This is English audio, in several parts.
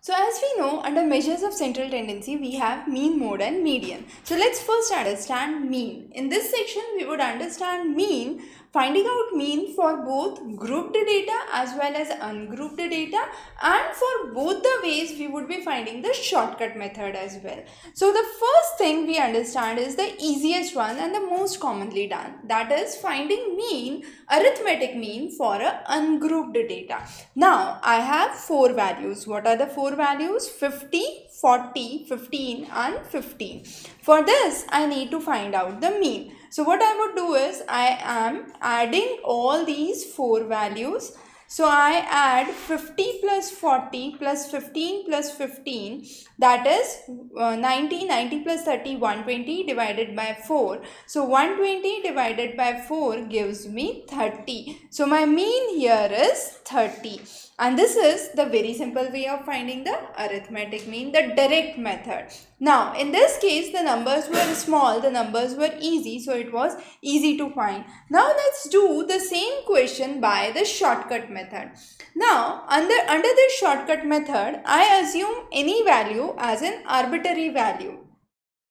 So as we know, under measures of central tendency, we have mean, mode and median. So let's first understand mean. In this section, we would understand mean, finding out mean for both grouped data as well as ungrouped data, and for both the ways we would be finding the shortcut method as well. So the first thing we understand is the easiest one and the most commonly done, that is finding mean, arithmetic mean for a ungrouped data. Now I have four values. What are the four values? 50, 40, 15 and 15. For this I need to find out the mean. So what I would do is I am adding all these four values. So I add 50 plus 40 plus 15 plus 15, that is 90, 90 plus 30, 120 divided by 4. So 120 divided by 4 gives me 30. So my mean here is 30. And this is the very simple way of finding the arithmetic mean, the direct method. Now in this case the numbers were small, the numbers were easy, so it was easy to find. Now let's do the same question by the shortcut method. Now under this shortcut method, I assume any value as an arbitrary value.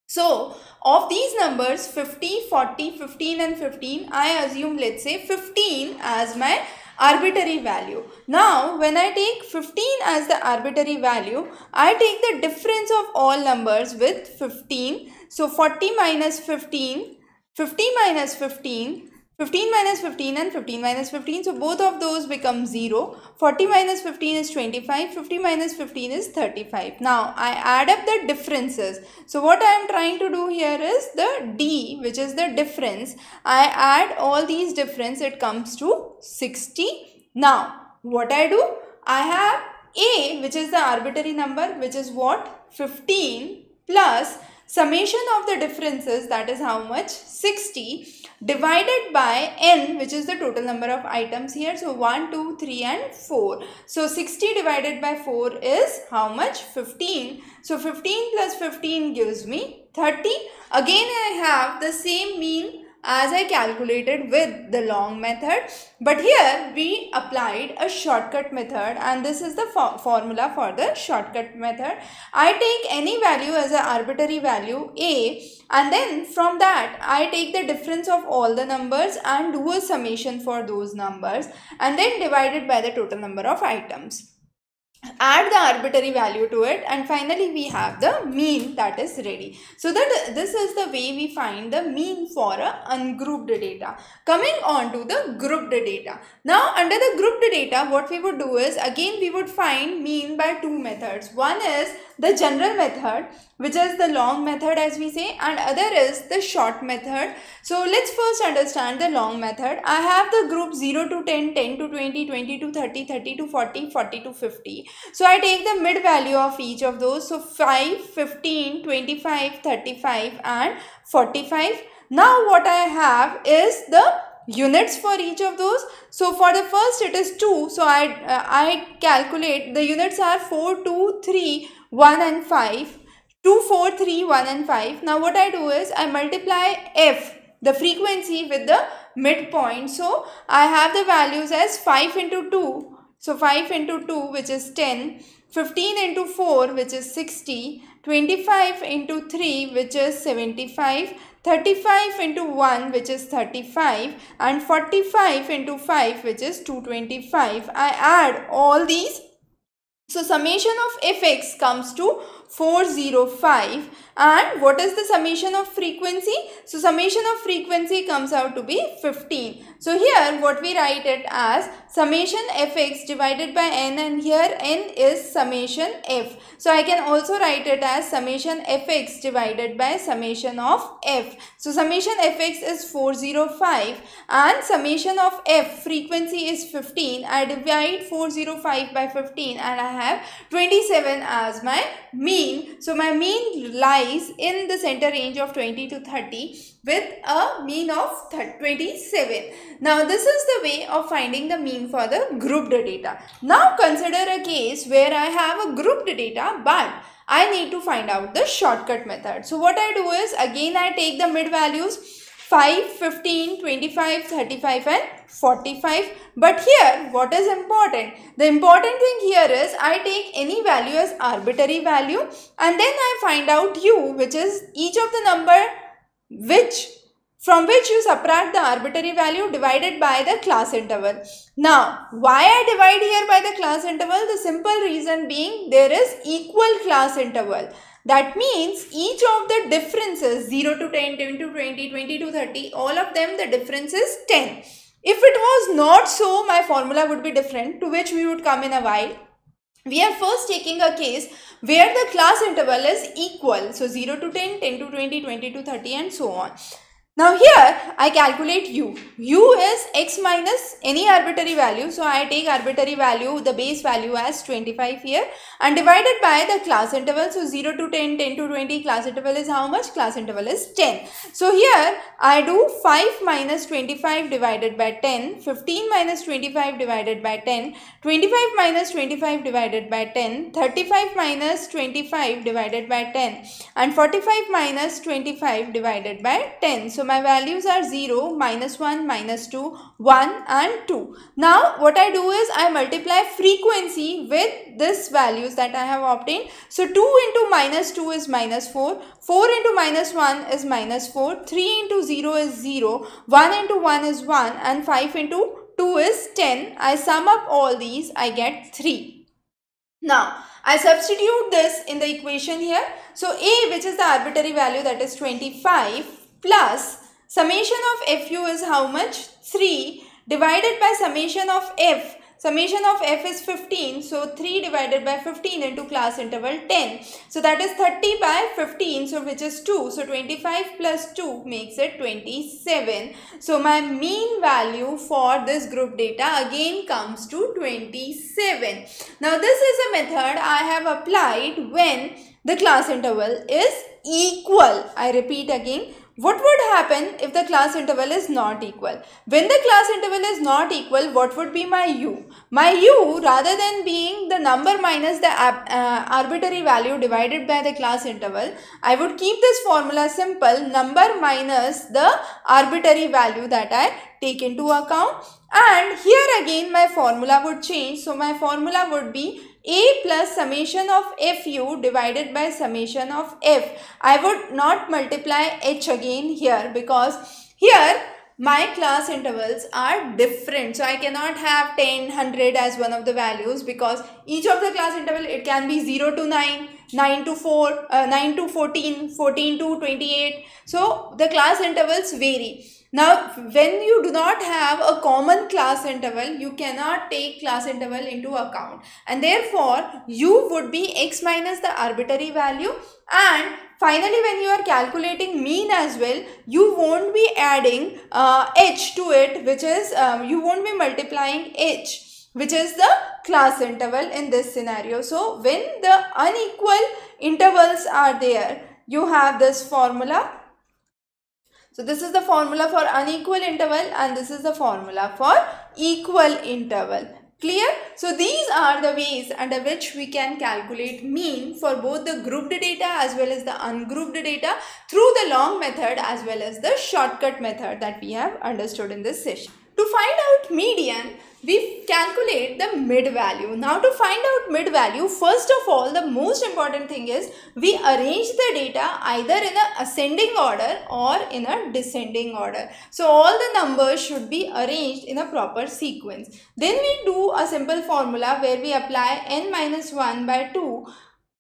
So of these numbers 50, 40, 15 and 15, I assume, let's say, 15 as my arbitrary value. Now when I take 15 as the arbitrary value, I take the difference of all numbers with 15. So 40 minus 15, 50 minus 15, 15 minus 15 and 15 minus 15. So both of those become 0. 40 minus 15 is 25. 50 minus 15 is 35. Now I add up the differences. So what I am trying to do here is the D, which is the difference. I add all these difference. It comes to 60. Now what I do? I have A, which is the arbitrary number, which is what? 15 plus summation of the differences, that is how much? 60, divided by n, which is the total number of items here. So 1, 2, 3 and 4. So 60 divided by 4 is how much? 15. So 15 plus 15 gives me 30. Again I have the same mean as I calculated with the long method, but here we applied a shortcut method, and this is the formula for the shortcut method. I take any value as an arbitrary value A, and then from that I take the difference of all the numbers and do a summation for those numbers, and then divide it by the total number of items. Add the arbitrary value to it, and finally we have the mean that is ready. So that this is the way we find the mean for a ungrouped data. Coming on to the grouped data. Now under the grouped data, what we would do is, again we would find mean by two methods. One is the general method, which is the long method as we say, and other is the short method. So let's first understand the long method. I have the group 0 to 10, 10 to 20, 20 to 30, 30 to 40, 40 to 50. So I take the mid value of each of those. So 5, 15, 25, 35 and 45. Now what I have is the units for each of those. So for the first it is 2. So I calculate the units are 4, 2, 3, 1 and 5. 2, 4, 3, 1 and 5. Now what I do is I multiply f, the frequency, with the midpoint. So I have the values as 5 into 2. So 5 into 2, which is 10. 15 into 4, which is 60. 25 into 3, which is 75. 35 into 1, which is 35. And 45 into 5, which is 225. I add all these. So summation of fx comes to 405. And what is the summation of frequency? So summation of frequency comes out to be 15. So here what we write it as summation fx divided by n, and here n is summation f. So I can also write it as summation fx divided by summation of f. So summation fx is 405 and summation of f, frequency, is 15. I divide 405 by 15 and I have 27 as my mean. So my mean lies in the center range of 20 to 30 with a mean of 27. Now this is the way of finding the mean for the grouped data. Now consider a case where I have a grouped data but I need to find out the shortcut method. So what I do is, again I take the mid values. 5, 15, 25, 35 and 45. But here what is important? The important thing here is I take any value as arbitrary value and then I find out u, which is each of the number from which you subtract the arbitrary value divided by the class interval. Now, why I divide here by the class interval? The simple reason being there is equal class interval. That means each of the differences 0 to 10, 10 to 20, 20 to 30, all of them the difference is 10. If it was not so, my formula would be different, to which we would come in a while. We are first taking a case where the class interval is equal. So 0 to 10, 10 to 20, 20 to 30 and so on. Now here I calculate u. U is x minus any arbitrary value. So I take arbitrary value, the base value as 25 here and divided by the class interval. So 0 to 10, 10 to 20, class interval is how much? Class interval is 10. So here I do 5 minus 25 divided by 10, 15 minus 25 divided by 10, 25 minus 25 divided by 10, 35 minus 25 divided by 10 and 45 minus 25 divided by 10. So my values are 0, minus 1, minus 2, 1 and 2. Now what I do is I multiply frequency with this values that I have obtained. So 2 into minus 2 is minus 4, 4 into minus 1 is minus 4, 3 into 0 is 0, 1 into 1 is 1 and 5 into 2 is 10. I sum up all these, I get 3. Now I substitute this in the equation here. So a, which is the arbitrary value, that is 25, plus summation of fu is how much? 3 divided by summation of f. Summation of f is 15. So 3 divided by 15 into class interval 10. So that is 30 by 15. So which is 2. So 25 plus 2 makes it 27. So my mean value for this group data again comes to 27. Now this is a method I have applied when the class interval is equal. I repeat again. What would happen if the class interval is not equal? When the class interval is not equal, what would be my u? My u, rather than being the number minus the arbitrary value divided by the class interval, I would keep this formula simple, number minus the arbitrary value that I take into account. And here again my formula would change. So my formula would be a plus summation of fu divided by summation of f. I would not multiply h again here because here my class intervals are different. So I cannot have 10, 100 as one of the values because each of the class interval, it can be 0 to 9, 9 to 4, 9 to 14, 14 to 28. So the class intervals vary. Now, when you do not have a common class interval, you cannot take class interval into account. And therefore, u would be x minus the arbitrary value. And finally, when you are calculating mean as well, you won't be adding h to it, which is, you won't be multiplying h, which is the class interval in this scenario. So, when the unequal intervals are there, you have this formula. So this is the formula for unequal interval and this is the formula for equal interval. Clear? So these are the ways under which we can calculate mean for both the grouped data as well as the ungrouped data through the long method as well as the shortcut method that we have understood in this session. To find out median, we calculate the mid value. Now to find out mid value, first of all, the most important thing is we arrange the data either in a ascending order or in a descending order. So all the numbers should be arranged in a proper sequence. Then we do a simple formula where we apply n minus 1 by 2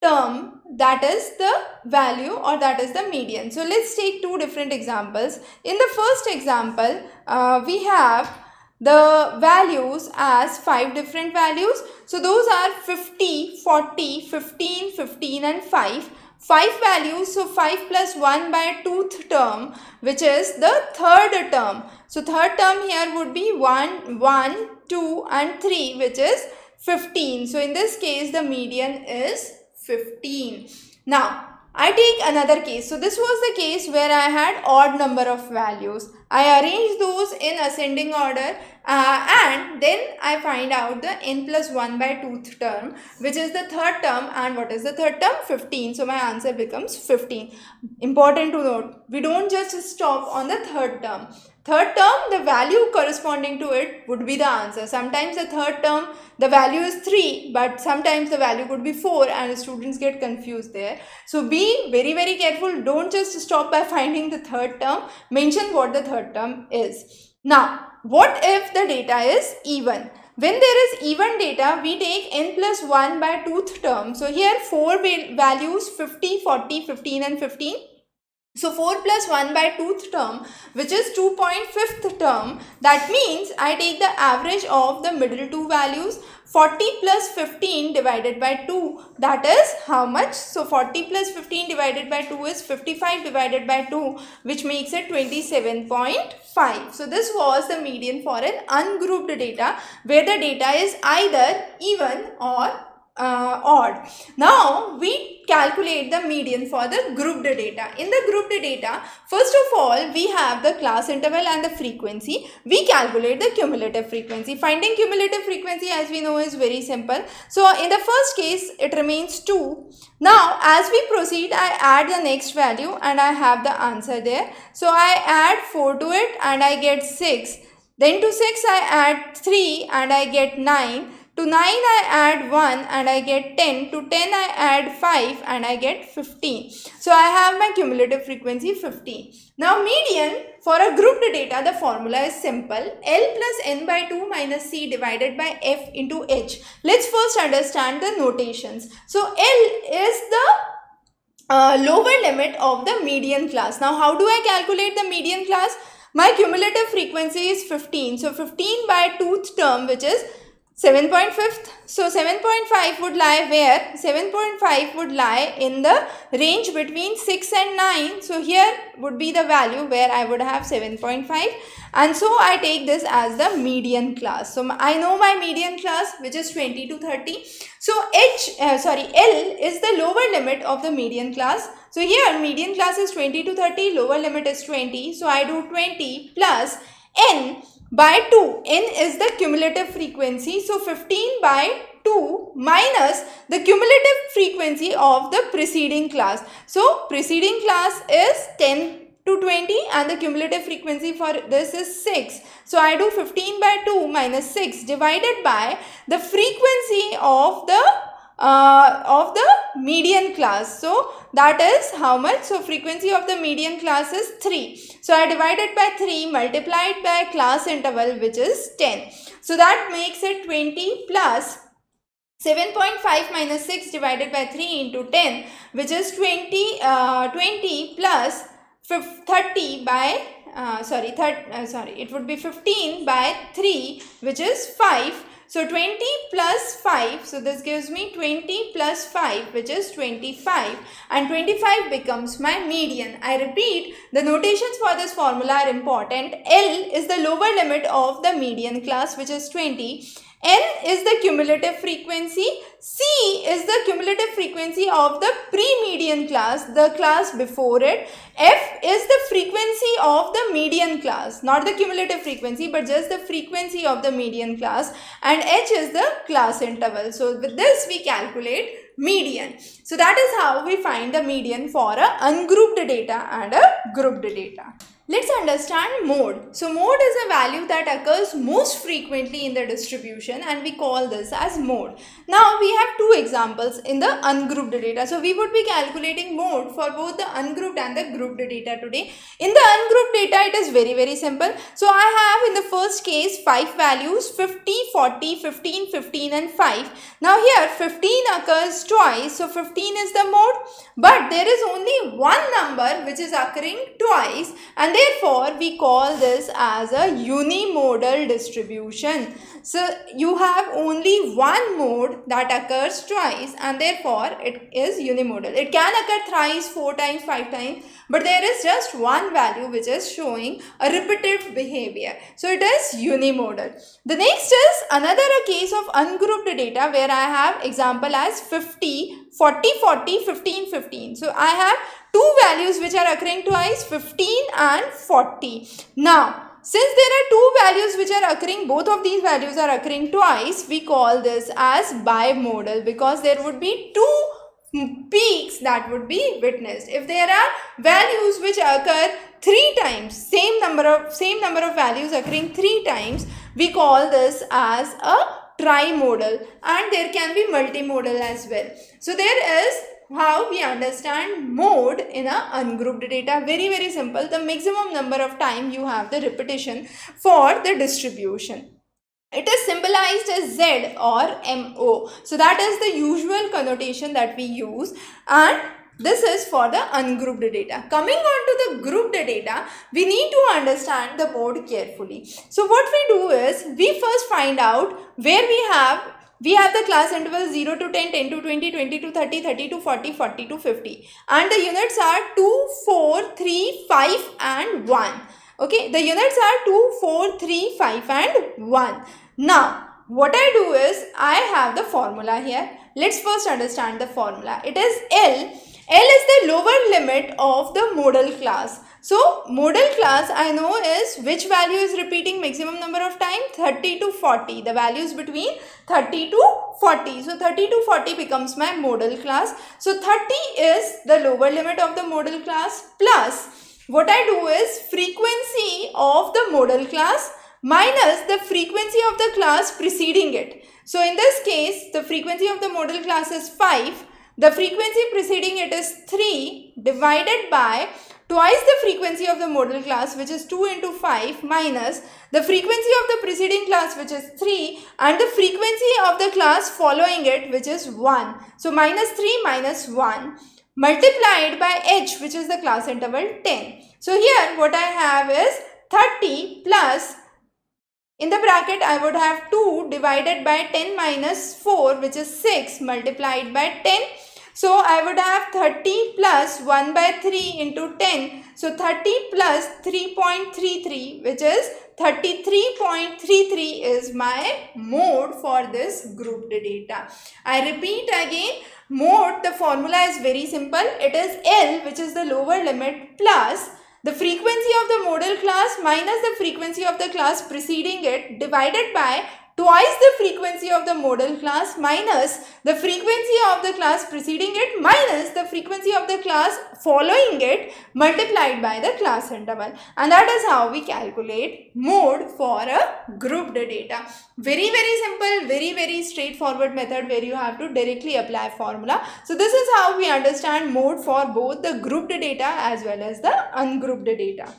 term, that is the value or that is the median. So let's take two different examples. In the first example, we have the values as 5 different values. So those are 50, 40, 15, 15 and 5. 5 values, so 5 plus 1 by 2th term, which is the third term. So third term here would be 1, 1, 2 and 3, which is 15. So in this case, the median is 15. Now, I take another case. So this was the case where I had odd number of values. I arrange those in ascending order and then I find out the n plus 1 by 2th term, which is the third term. And what is the third term? 15. So my answer becomes 15. Important to note, we don't just stop on the third term. Third term, the value corresponding to it would be the answer. Sometimes the third term, the value is 3, but sometimes the value could be 4 and the students get confused there. So be very, very careful. Don't just stop by finding the third term. Mention what the third term is. Now, what if the data is even? When there is even data, we take n plus 1 by 2th term. So here 4 values, 50, 40, 15 and 15. So 4 plus 1 by 2th term, which is 2.5th term. That means I take the average of the middle two values. 40 plus 15 divided by 2, that is how much? So 40 plus 15 divided by 2 is 55 divided by 2, which makes it 27.5. So this was the median for an ungrouped data, where the data is either even or odd. Now we calculate the median for the grouped data. In the grouped data, first of all, we have the class interval and the frequency. We calculate the cumulative frequency. Finding cumulative frequency, as we know, is very simple. So in the first case, it remains 2. Now as we proceed, I add the next value and I have the answer there. So I add 4 to it and I get 6. Then to 6 I add 3 and I get 9. To 9 I add 1 and I get 10. To 10 I add 5 and I get 15. So I have my cumulative frequency 15. Now median for a grouped data, the formula is simple. L plus n by 2 minus c divided by f into h. Let's first understand the notations. So L is the lower limit of the median class. Now how do I calculate the median class? My cumulative frequency is 15. So 15 by 2th term, which is 7.5th. So 7.5 would lie where? 7.5 would lie in the range between 6 and 9. So here would be the value where I would have 7.5, and so I take this as the median class. So I know my median class, which is 20 to 30. So L is the lower limit of the median class. So here median class is 20 to 30, lower limit is 20. So I do 20 plus n by 2. N is the cumulative frequency. So 15 by 2 minus the cumulative frequency of the preceding class. So preceding class is 10 to 20 and the cumulative frequency for this is 6. So I do 15 by 2 minus 6 divided by the frequency of the median class. So that is how much? So frequency of the median class is 3. So I divided by 3 multiplied by class interval, which is 10. So that makes it 20 plus 7.5 minus 6 divided by 3 into 10, which is 20 plus 30 by it would be 15 by 3, which is 5. So 20 plus 5, so this gives me 20 plus 5, which is 25, and 25 becomes my median. I repeat, the notations for this formula are important. L is the lower limit of the median class, which is 20. N is the cumulative frequency. C is the cumulative frequency of the pre-median class, the class before it. F is the frequency of the median class, not the cumulative frequency, but just the frequency of the median class. And H is the class interval. So with this we calculate median. So that is how we find the median for a ungrouped data and a grouped data. Let's understand mode. So mode is a value that occurs most frequently in the distribution, and we call this as mode. Now we have two examples in the ungrouped data. So we would be calculating mode for both the ungrouped and the grouped data today. In the ungrouped data, it is very, very simple. So I have in the first case 5 values, 50, 40, 15, 15 and 5. Now here 15 occurs twice. So 15 is the mode, but there is only one number which is occurring twice, and therefore we call this as a unimodal distribution. So you have only one mode that occurs twice, and therefore it is unimodal. It can occur thrice, 4 times, 5 times, but there is just one value which is showing a repetitive behavior. So it is unimodal. The next is another case of ungrouped data where I have example as 50, 40, 40, 15, 15. So I have two values which are occurring twice, 15 and 40. Now, since there are two values which are occurring, both of these values are occurring twice, we call this as bimodal, because there would be two peaks that would be witnessed. If there are values which occur 3 times, same number of values occurring 3 times, we call this as a trimodal, and there can be multimodal as well. So there is how we understand mode in a ungrouped data. Very simple. The maximum number of time you have the repetition for the distribution. It is symbolized as Z or MO. So that is the usual connotation that we use, and this is for the ungrouped data. Coming on to the grouped data, we need to understand the mode carefully. So what we do is, we first find out where we have the class interval 0 to 10, 10 to 20, 20 to 30, 30 to 40, 40 to 50. And the units are 2, 4, 3, 5 and 1. Okay, the units are 2, 4, 3, 5 and 1. Now, what I do is, I have the formula here. Let's first understand the formula. It is L. L is the lower limit of the modal class. So, modal class I know is which value is repeating maximum number of time? 30 to 40. The values between 30 to 40. So, 30 to 40 becomes my modal class. So, 30 is the lower limit of the modal class, plus what I do is frequency of the modal class minus the frequency of the class preceding it. So, in this case, the frequency of the modal class is 5. The frequency preceding it is 3 divided by twice the frequency of the modal class, which is 2 into 5, minus the frequency of the preceding class, which is 3, and the frequency of the class following it, which is 1. So, minus 3 minus 1 multiplied by h, which is the class interval 10. So, here what I have is 30 plus, in the bracket I would have 2 divided by 10 minus 4, which is 6, multiplied by 10. So, I would have 30 plus 1 by 3 into 10. So, 30 plus 3.33, which is 33.33 is my mode for this grouped data. I repeat again, mode, the formula is very simple. It is L, which is the lower limit, plus the frequency of the modal class minus the frequency of the class preceding it, divided by twice the frequency of the modal class minus the frequency of the class preceding it minus the frequency of the class following it, multiplied by the class interval. And that is how we calculate mode for a grouped data. Very simple, very straightforward method where you have to directly apply formula. So this is how we understand mode for both the grouped data as well as the ungrouped data.